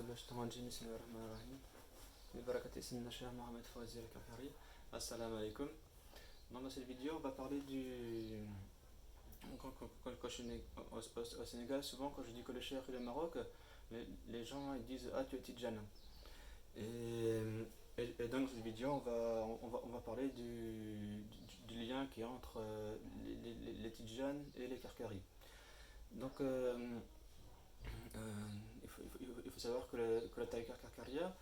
بالله الشيطان الرجيم بسم الله الرحمن الرحيم ببركة سيدنا الشيخ Mohamed Fawzi Al-Karkari. Assalamu alaikum. Dans cette vidéo, on va parler du. Quand je suis né au Sénégal, souvent quand je dis que le cheikh est au Maroc, les gens ils disent ah, tu es Tidjane. Et, et dans cette vidéo, on va parler du lien qui est entre les Tidjanes et les Karkari. Donc, il faut savoir que la tariqa Karkaria,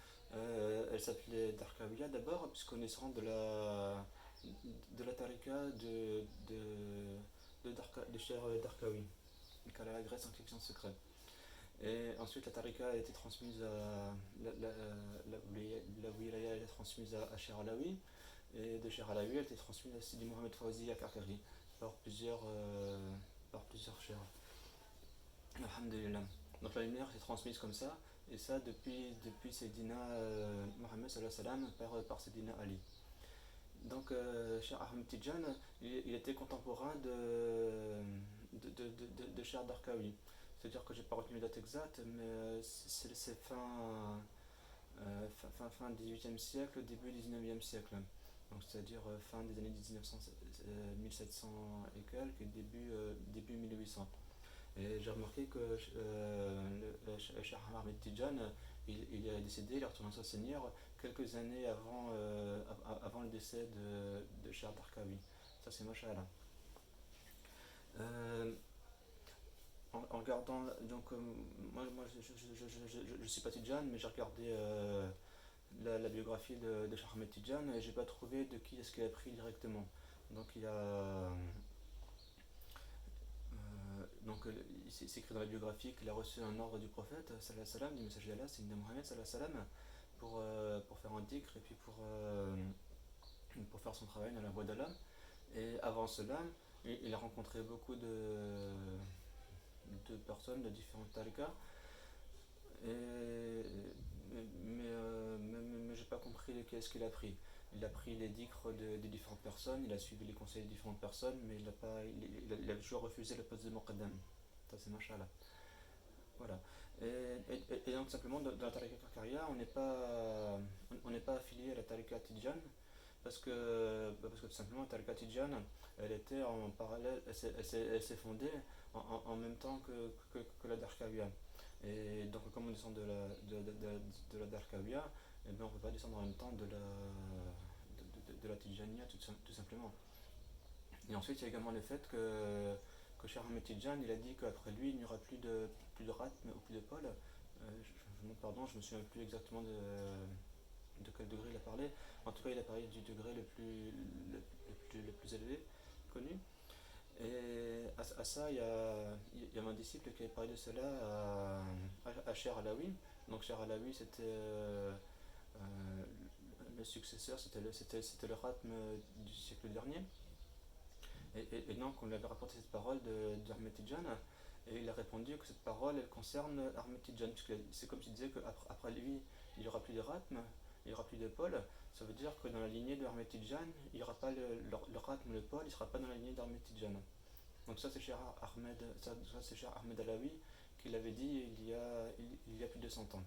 elle s'appelait Darkawiya d'abord, puisqu'on est descend de la tariqa de Cheikh Darkawi, qui a la Grèce en question secret. Et ensuite, la tariqa a été transmise à. La wilaya a été transmise à Cheikh Alaoui, et de Cheikh Alaoui, elle a été transmise à Sidi Mohamed Fawzi à Karkari par plusieurs cheikhs. Alhamdulillah. Donc la lumière s'est transmise comme ça, et ça depuis Sayyidina Mohammed par Sayyidina Ali. Donc Cheikh Ahmed Tidjane, il était contemporain de Cheikh Darkawi. C'est-à-dire que j'ai pas retenu la date exacte, mais c'est fin 18e siècle, début 19e siècle. Donc c'est-à-dire fin des années 1700 et quelques, et début 1800. Et j'ai remarqué que le Cheikh Ahmed Tidjane, il est décédé, il est retourné à sa Seigneur quelques années avant le décès de Cheikh Darkawi. Ça c'est Masha'Allah. En regardant, donc moi je suis pas Tidjane, mais j'ai regardé la biographie de Cheikh Ahmed Tidjane, et j'ai pas trouvé de qui est-ce qu'il a pris directement. Donc il y a donc c'est écrit dans la biographie qu'il a reçu un ordre du prophète, salam, du messager d'Allah, c'est Mohammed, salam, pour faire un dhikr et puis pour faire son travail dans la voie d'Allah. Et avant cela, il a rencontré beaucoup de personnes de différentes tariqas, mais j'ai pas compris qu'est-ce qu'il a pris. Il a pris les dhikrs des différentes personnes, il a suivi les conseils des différentes personnes, mais il a toujours refusé le poste de Muqaddam. Ça c'est Mashallah. Voilà. Et donc simplement dans la tariqa Karkaria, on n'est pas affilié à la tariqa Tidjane, parce que tout simplement la tariqa Tidjane, elle était en parallèle, elle s'est fondée en même temps que la Darkawiya. Et donc comme on descend de la Darkawiya, eh bien, on ne peut pas descendre en même temps de la Tidjaniya tout simplement. Et ensuite, il y a également le fait que Cheikh Ahmed Tidjane, il a dit qu'après lui, il n'y aura plus de Ratm ou plus de Paul. Je demande pardon, je ne me souviens plus exactement de quel degré il a parlé. En tout cas, il a parlé du degré le plus élevé connu. Et à ça, il y a un disciple qui avait parlé de cela à Cheikh Alaoui. Donc Cheikh Alaoui, c'était le successeur, c'était le Ratm du siècle dernier. Et donc on lui avait rapporté cette parole d'Ahmed Tidjane, et il a répondu que cette parole elle concerne Ahmed Tidjane, puisque c'est comme s'il disait qu'après lui il n'y aura plus de Ratm, il n'y aura plus de Paul. Ça veut dire que dans la lignée de Ahmed Tidjane, il n'y aura pas le Ratm, le Paul, il ne sera pas dans la lignée d'Ahmed Tidjane. Donc ça c'est Cheikh Ahmed Alaoui qui l'avait dit il y a plus de 100 ans.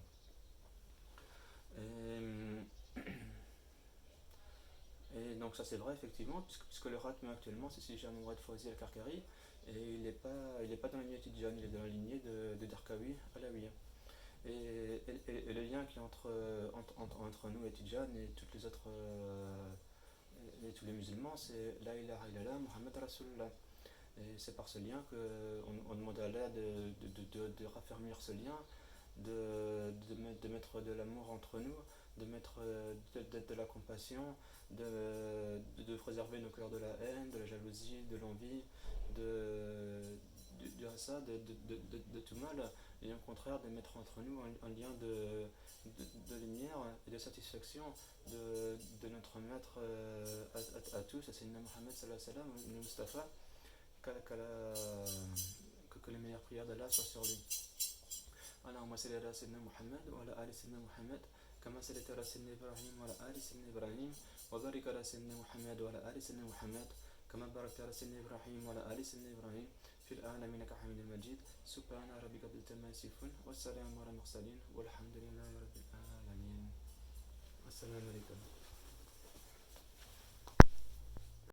Et donc ça c'est vrai effectivement, puisque le Ratm actuellement c'est Cheikh Mohamed Fawzi Al-Karkari, et il n'est pas dans la lignée Tidjane, il est dans la lignée de Darkawi Alaoui. Et le lien qui est entre nous et Tidjane et toutes les autres et tous les musulmans, c'est La ilaha illallah Muhammad Rasulullah. Et c'est par ce lien qu'on demande à Allah de raffermir ce lien, de mettre de l'amour entre nous, de mettre de la compassion, de préserver nos cœurs de la haine, de la jalousie, de l'envie, du hasad, de tout mal, et au contraire de mettre entre nous un lien de lumière et de satisfaction de notre maître à tous, à Sayyidina Mohammed le Mustafa, que les meilleures prières d'Allah soient sur lui. Allahumma salli ala Sayyidina Muhammad wa ala ali Sayyidina Muhammad كما صليت على سيدنا إبراهيم وعلى آل سيدنا إبراهيم وبارك على سيدنا محمد وعلى آل سيدنا محمد كما باركت على سيدنا إبراهيم وعلى آل سيدنا إبراهيم في العالمين إنك حميد مجيد. سبحان ربك رب العزة عما يصفون والسلام على المرسلين والحمد لله رب العالمين. السلام عليكم.